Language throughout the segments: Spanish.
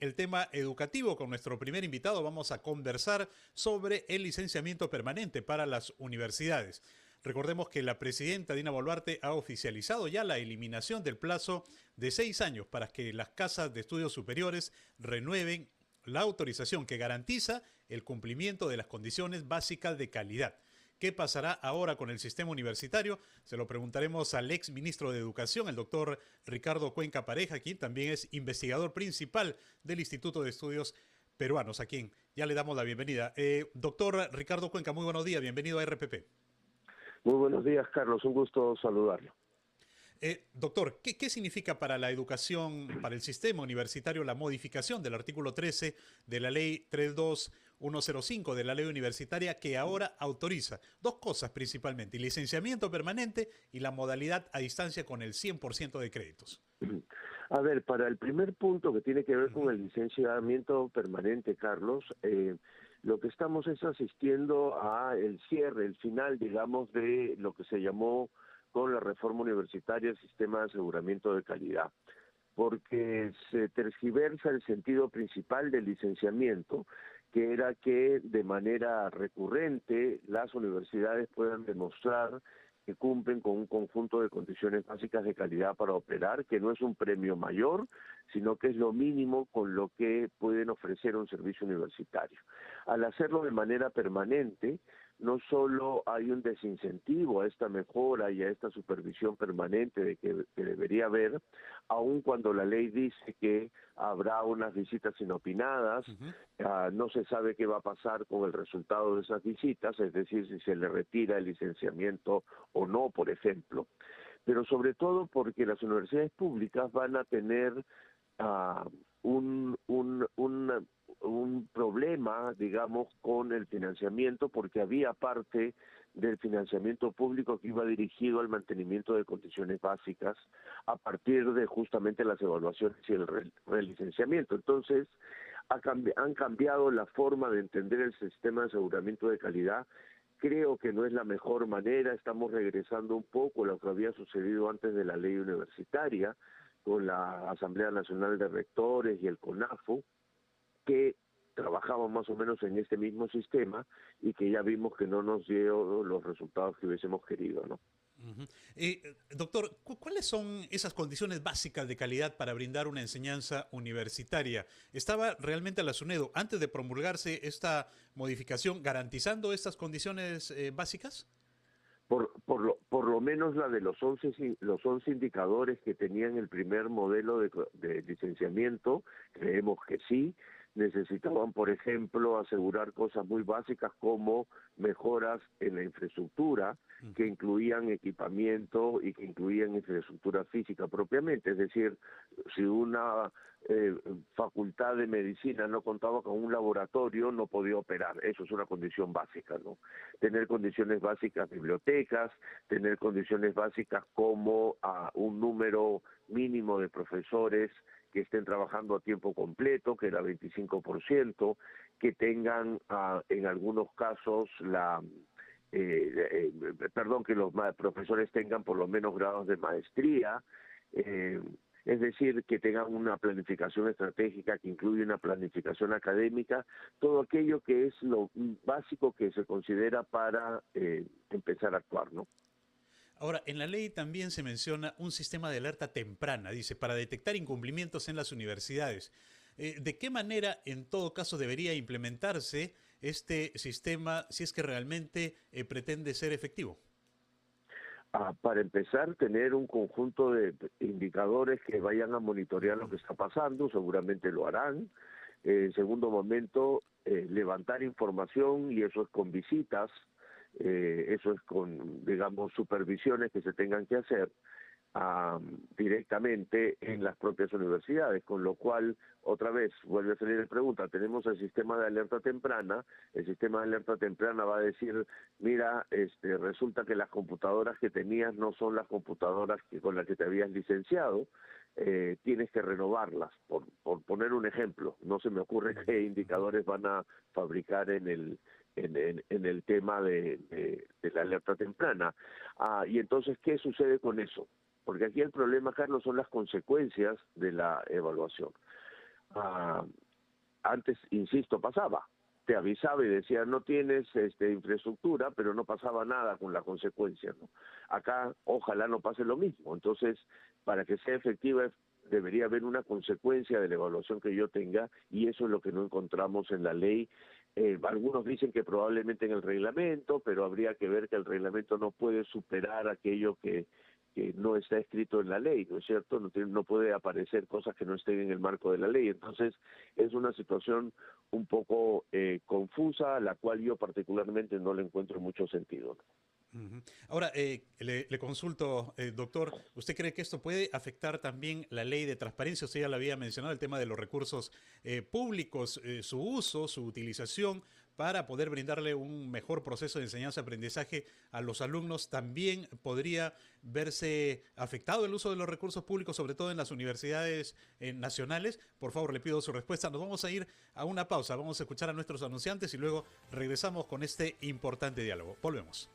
el tema educativo con nuestro primer invitado. Vamos a conversar sobre el licenciamiento permanente para las universidades. Recordemos que la presidenta Dina Boluarte ha oficializado ya la eliminación del plazo de 6 años para que las casas de estudios superiores renueven la autorización que garantiza el cumplimiento de las condiciones básicas de calidad. ¿Qué pasará ahora con el sistema universitario? Se lo preguntaremos al ex ministro de Educación, el doctor Ricardo Cuenca Pareja, quien también es investigador principal del Instituto de Estudios Peruanos, a quien ya le damos la bienvenida. Doctor Ricardo Cuenca, muy buenos días, bienvenido a RPP. Muy buenos días, Carlos, un gusto saludarlo. Doctor, ¿qué significa para la educación, para el sistema universitario, la modificación del artículo 13 de la ley 32105 de la ley universitaria que ahora autoriza dos cosas principalmente, el licenciamiento permanente y la modalidad a distancia con el 100% de créditos? A ver, para el primer punto que tiene que ver con el licenciamiento permanente, Carlos, lo que estamos es asistiendo a el cierre, el final, digamos, de lo que se llamó con la reforma universitaria el sistema de aseguramiento de calidad, porque se tergiversa el sentido principal del licenciamiento, que era que de manera recurrente las universidades puedan demostrar que cumplen con un conjunto de condiciones básicas de calidad para operar, que no es un premio mayor, sino que es lo mínimo con lo que pueden ofrecer un servicio universitario. Al hacerlo de manera permanente, no solo hay un desincentivo a esta mejora y a esta supervisión permanente que debería haber, aun cuando la ley dice que habrá unas visitas inopinadas, no se sabe qué va a pasar con el resultado de esas visitas, es decir, si se le retira el licenciamiento o no, por ejemplo, pero sobre todo porque las universidades públicas van a tener un problema, digamos, con el financiamiento, porque había parte del financiamiento público que iba dirigido al mantenimiento de condiciones básicas a partir de justamente las evaluaciones y el relicenciamiento. Entonces, han cambiado la forma de entender el sistema de aseguramiento de calidad. Creo que no es la mejor manera, estamos regresando un poco a lo que había sucedido antes de la ley universitaria, con la Asamblea Nacional de Rectores y el CONAFO, que trabajaban más o menos en este mismo sistema y que ya vimos que no nos dio los resultados que hubiésemos querido, ¿no? Doctor, ¿cuáles son esas condiciones básicas de calidad para brindar una enseñanza universitaria? ¿Estaba realmente la SUNEDU, antes de promulgarse esta modificación, garantizando estas condiciones básicas? Por lo menos la de los 11 indicadores que tenían el primer modelo de licenciamiento, creemos que sí. Necesitaban, por ejemplo, asegurar cosas muy básicas como mejoras en la infraestructura, que incluían equipamiento y que incluían infraestructura física propiamente. Es decir, si una facultad de medicina no contaba con un laboratorio, no podía operar. Eso es una condición básica, ¿no? Tener condiciones básicas, bibliotecas, tener condiciones básicas como un número mínimo de profesores que estén trabajando a tiempo completo, que era 25%, que tengan en algunos casos que los profesores tengan por lo menos grados de maestría, es decir, que tengan una planificación estratégica que incluye una planificación académica, todo aquello que es lo básico que se considera para empezar a actuar, ¿no? Ahora, en la ley también se menciona un sistema de alerta temprana, dice, para detectar incumplimientos en las universidades. ¿De qué manera, en todo caso, debería implementarse este sistema si es que realmente pretende ser efectivo? Para empezar, tener un conjunto de indicadores que vayan a monitorear lo que está pasando, seguramente lo harán. En segundo momento, levantar información, y eso es con visitas, eso es con, digamos, supervisiones que se tengan que hacer directamente en las propias universidades, con lo cual, otra vez, vuelve a salir la pregunta, tenemos el sistema de alerta temprana, el sistema de alerta temprana va a decir, mira, resulta que las computadoras que tenías no son las computadoras con las que te habías licenciado, tienes que renovarlas, por poner un ejemplo. No se me ocurre qué indicadores van a fabricar en el tema de la alerta temprana. Y entonces, ¿qué sucede con eso? Porque aquí el problema, Carlos, son las consecuencias de la evaluación. Ah, antes, insisto, pasaba. Te avisaba y decía, no tienes infraestructura, pero no pasaba nada con la consecuencia, ¿no? Acá, ojalá no pase lo mismo. Entonces, para que sea efectiva, debería haber una consecuencia de la evaluación que yo tenga, y eso es lo que no encontramos en la ley. Algunos dicen que probablemente en el reglamento, pero habría que ver que el reglamento no puede superar aquello que no está escrito en la ley, ¿no es cierto? No puede aparecer cosas que no estén en el marco de la ley. Entonces, es una situación un poco confusa, a la cual yo particularmente no le encuentro mucho sentido, ¿no? Ujú. Ahora, le consulto, doctor, ¿usted cree que esto puede afectar también la ley de transparencia? Usted ya lo había mencionado, el tema de los recursos públicos, su uso, su utilización para poder brindarle un mejor proceso de enseñanza-aprendizaje a los alumnos. ¿También podría verse afectado el uso de los recursos públicos, sobre todo en las universidades nacionales? Por favor, le pido su respuesta. Nos vamos a ir a una pausa, vamos a escuchar a nuestros anunciantes y luego regresamos con este importante diálogo. Volvemos.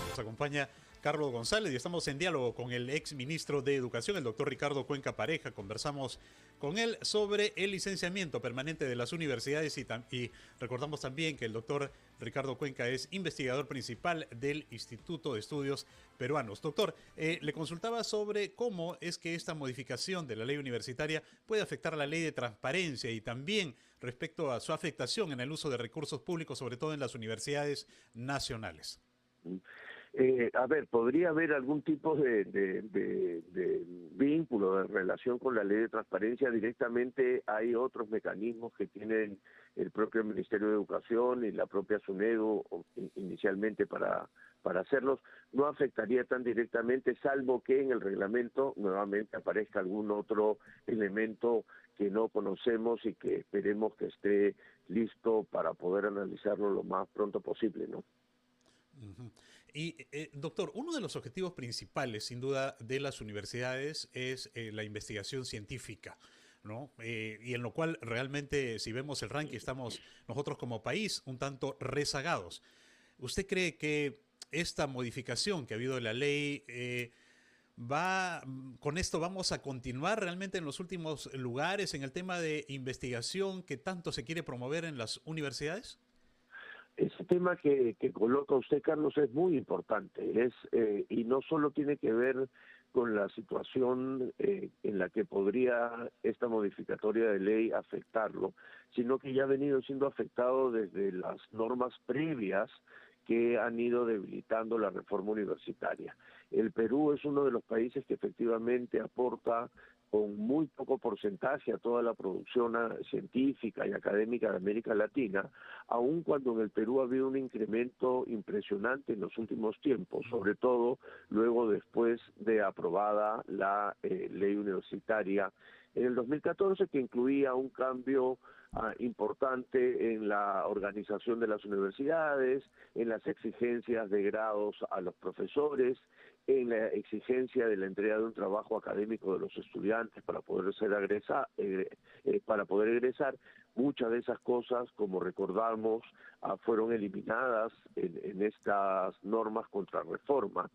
Nos acompaña Carlos González y estamos en diálogo con el ex ministro de Educación, el doctor Ricardo Cuenca Pareja. Conversamos con él sobre el licenciamiento permanente de las universidades y recordamos también que el doctor Ricardo Cuenca es investigador principal del Instituto de Estudios Peruanos. Doctor, le consultaba sobre cómo es que esta modificación de la ley universitaria puede afectar a la ley de transparencia y también respecto a su afectación en el uso de recursos públicos, sobre todo en las universidades nacionales. A ver, podría haber algún tipo de vínculo, de relación con la ley de transparencia. Directamente hay otros mecanismos que tienen el propio Ministerio de Educación y la propia SUNEDU inicialmente para hacerlos. No afectaría tan directamente, salvo que en el reglamento nuevamente aparezca algún otro elemento que no conocemos y que esperemos que esté listo para poder analizarlo lo más pronto posible, ¿no? Uh-huh. Y, doctor, uno de los objetivos principales, sin duda, de las universidades es la investigación científica, ¿no? Y en lo cual realmente, si vemos el ranking, estamos nosotros como país un tanto rezagados. ¿Usted cree que esta modificación que ha habido de la ley con esto vamos a continuar realmente en los últimos lugares en el tema de investigación que tanto se quiere promover en las universidades? Ese tema que coloca usted, Carlos, es muy importante, y no solo tiene que ver con la situación en la que podría esta modificatoria de ley afectarlo, sino que ya ha venido siendo afectado desde las normas previas que han ido debilitando la reforma universitaria. El Perú es uno de los países que efectivamente aporta con muy poco porcentaje a toda la producción científica y académica de América Latina, aun cuando en el Perú ha habido un incremento impresionante en los últimos tiempos, sobre todo luego después de aprobada la ley universitaria en el 2014, que incluía un cambio importante en la organización de las universidades, en las exigencias de grados a los profesores, en la exigencia de la entrega de un trabajo académico de los estudiantes para poder para poder egresar. Muchas de esas cosas, como recordamos, fueron eliminadas en estas normas contra reforma.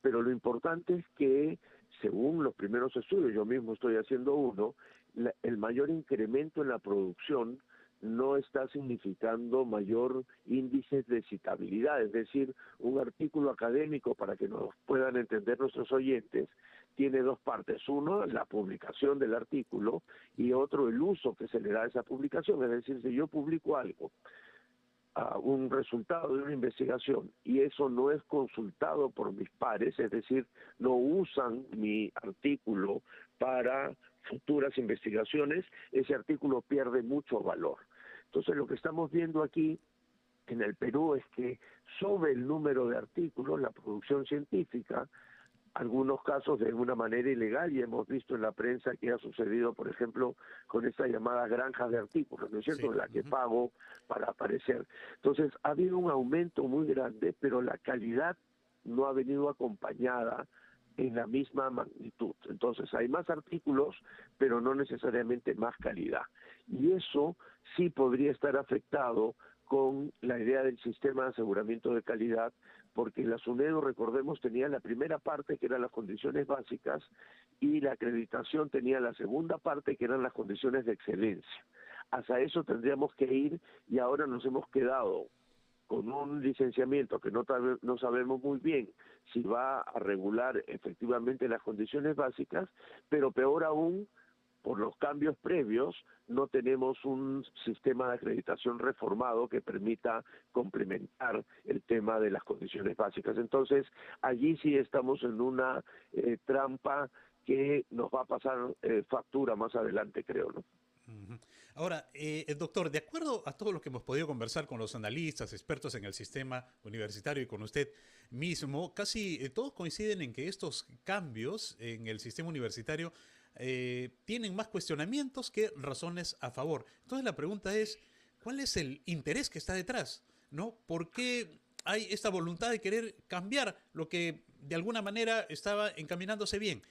Pero lo importante es que, según los primeros estudios, yo mismo estoy haciendo uno, el mayor incremento en la producción no está significando mayor índice de citabilidad, es decir, un artículo académico, para que nos puedan entender nuestros oyentes, tiene dos partes: uno, la publicación del artículo, y otro, el uso que se le da a esa publicación. Es decir, si yo publico algo, un resultado de una investigación, y eso no es consultado por mis pares, es decir, no usan mi artículo para futuras investigaciones, ese artículo pierde mucho valor. Entonces, lo que estamos viendo aquí en el Perú es que sube el número de artículos, la producción científica, algunos casos de una manera ilegal, y hemos visto en la prensa que ha sucedido, por ejemplo, con estas llamadas granjas de artículos, ¿no es cierto?, Sí. en la que pago para aparecer. Entonces, ha habido un aumento muy grande, pero la calidad no ha venido acompañada en la misma magnitud. Entonces, hay más artículos, pero no necesariamente más calidad. Y eso sí podría estar afectado con la idea del sistema de aseguramiento de calidad, porque la SUNEDU, recordemos, tenía la primera parte, que eran las condiciones básicas, y la acreditación tenía la segunda parte, que eran las condiciones de excelencia. Hasta eso tendríamos que ir, y ahora nos hemos quedado con un licenciamiento que no sabemos muy bien si va a regular efectivamente las condiciones básicas, pero peor aún, por los cambios previos, no tenemos un sistema de acreditación reformado que permita complementar el tema de las condiciones básicas. Entonces, allí sí estamos en una trampa que nos va a pasar factura más adelante, creo, ¿no? Ahora, doctor, de acuerdo a todo lo que hemos podido conversar con los analistas, expertos en el sistema universitario y con usted mismo, casi todos coinciden en que estos cambios en el sistema universitario tienen más cuestionamientos que razones a favor. Entonces la pregunta es, ¿cuál es el interés que está detrás? ¿No? ¿Por qué hay esta voluntad de querer cambiar lo que de alguna manera estaba encaminándose bien?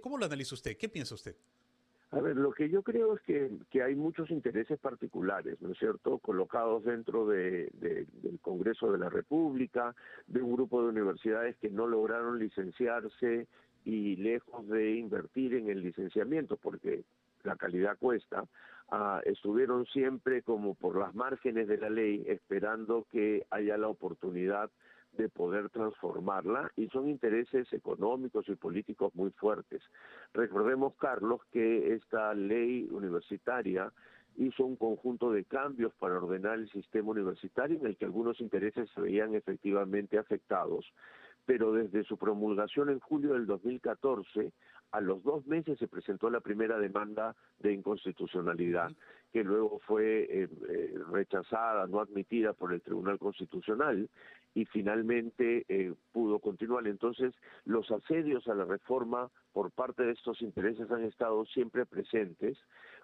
¿Cómo lo analiza usted? ¿Qué piensa usted? A ver, lo que yo creo es que hay muchos intereses particulares, ¿no es cierto?, colocados dentro del Congreso de la República, de un grupo de universidades que no lograron licenciarse y lejos de invertir en el licenciamiento, porque la calidad cuesta, estuvieron siempre como por las márgenes de la ley, esperando que haya la oportunidad de poder transformarla, y son intereses económicos y políticos muy fuertes. Recordemos, Carlos, que esta ley universitaria hizo un conjunto de cambios para ordenar el sistema universitario en el que algunos intereses se veían efectivamente afectados, pero desde su promulgación en julio del 2014, a los 2 meses se presentó la primera demanda de inconstitucionalidad, que luego fue rechazada, no admitida por el Tribunal Constitucional, y finalmente pudo continuar. Entonces, los asedios a la reforma por parte de estos intereses han estado siempre presentes,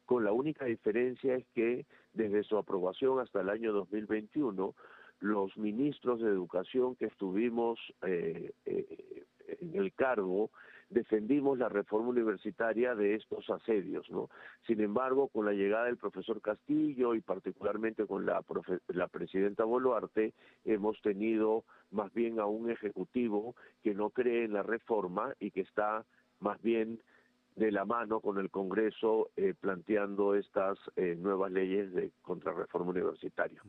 con la única diferencia es que desde su aprobación hasta el año 2021, los ministros de Educación que estuvimos en el cargo defendimos la reforma universitaria de estos asedios, ¿no? Sin embargo, con la llegada del profesor Castillo y particularmente con la presidenta Boluarte, hemos tenido más bien a un ejecutivo que no cree en la reforma y que está más bien de la mano con el Congreso planteando estas nuevas leyes de contrarreforma universitaria.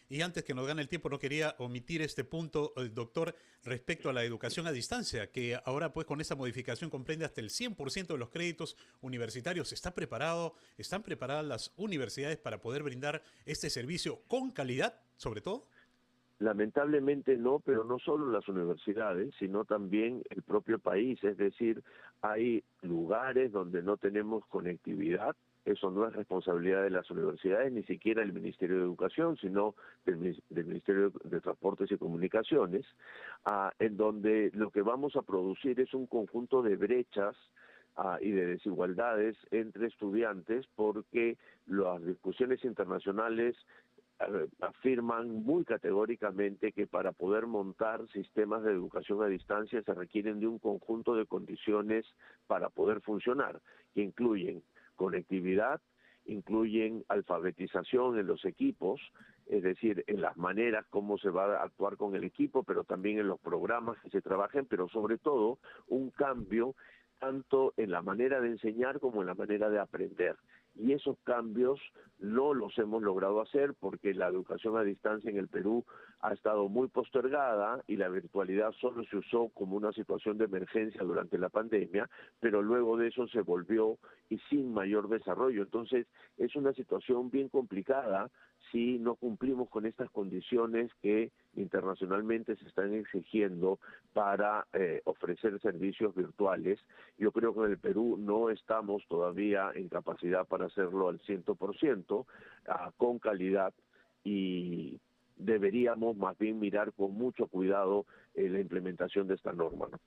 Y antes que nos gane el tiempo, no quería omitir este punto, doctor, respecto a la educación a distancia, que ahora pues con esta modificación comprende hasta el 100% de los créditos universitarios. ¿Están preparadas las universidades para poder brindar este servicio con calidad, sobre todo? Lamentablemente no, pero no solo las universidades, sino también el propio país. Es decir, hay lugares donde no tenemos conectividad. Eso no es responsabilidad de las universidades, ni siquiera del Ministerio de Educación, sino del Ministerio de Transportes y Comunicaciones, en donde lo que vamos a producir es un conjunto de brechas y de desigualdades entre estudiantes, porque las discusiones internacionales afirman muy categóricamente que para poder montar sistemas de educación a distancia se requieren de un conjunto de condiciones para poder funcionar, que incluyen conectividad, incluyen alfabetización en los equipos, es decir, en las maneras como se va a actuar con el equipo, pero también en los programas que se trabajen, pero sobre todo un cambio tanto en la manera de enseñar como en la manera de aprender. Y esos cambios no los hemos logrado hacer porque la educación a distancia en el Perú ha estado muy postergada y la virtualidad solo se usó como una situación de emergencia durante la pandemia, pero luego de eso se volvió y sin mayor desarrollo. Entonces es una situación bien complicada si no cumplimos con estas condiciones que internacionalmente se están exigiendo para ofrecer servicios virtuales. Yo creo que en el Perú no estamos todavía en capacidad para hacerlo al 100%, con calidad, y deberíamos más bien mirar con mucho cuidado la implementación de esta norma, ¿no?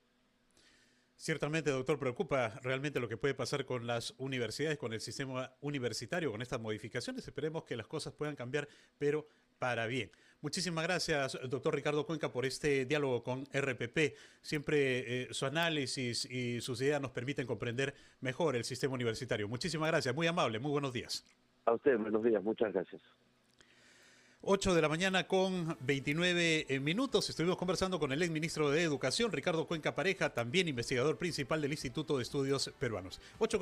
Ciertamente, doctor, preocupa realmente lo que puede pasar con las universidades, con el sistema universitario, con estas modificaciones. Esperemos que las cosas puedan cambiar, pero para bien. Muchísimas gracias, doctor Ricardo Cuenca, por este diálogo con RPP. Siempre su análisis y sus ideas nos permiten comprender mejor el sistema universitario. Muchísimas gracias, muy amable, muy buenos días. A usted, buenos días, muchas gracias. 8 de la mañana con 29 minutos. Estuvimos conversando con el exministro de Educación, Ricardo Cuenca Pareja, también investigador principal del Instituto de Estudios Peruanos. 8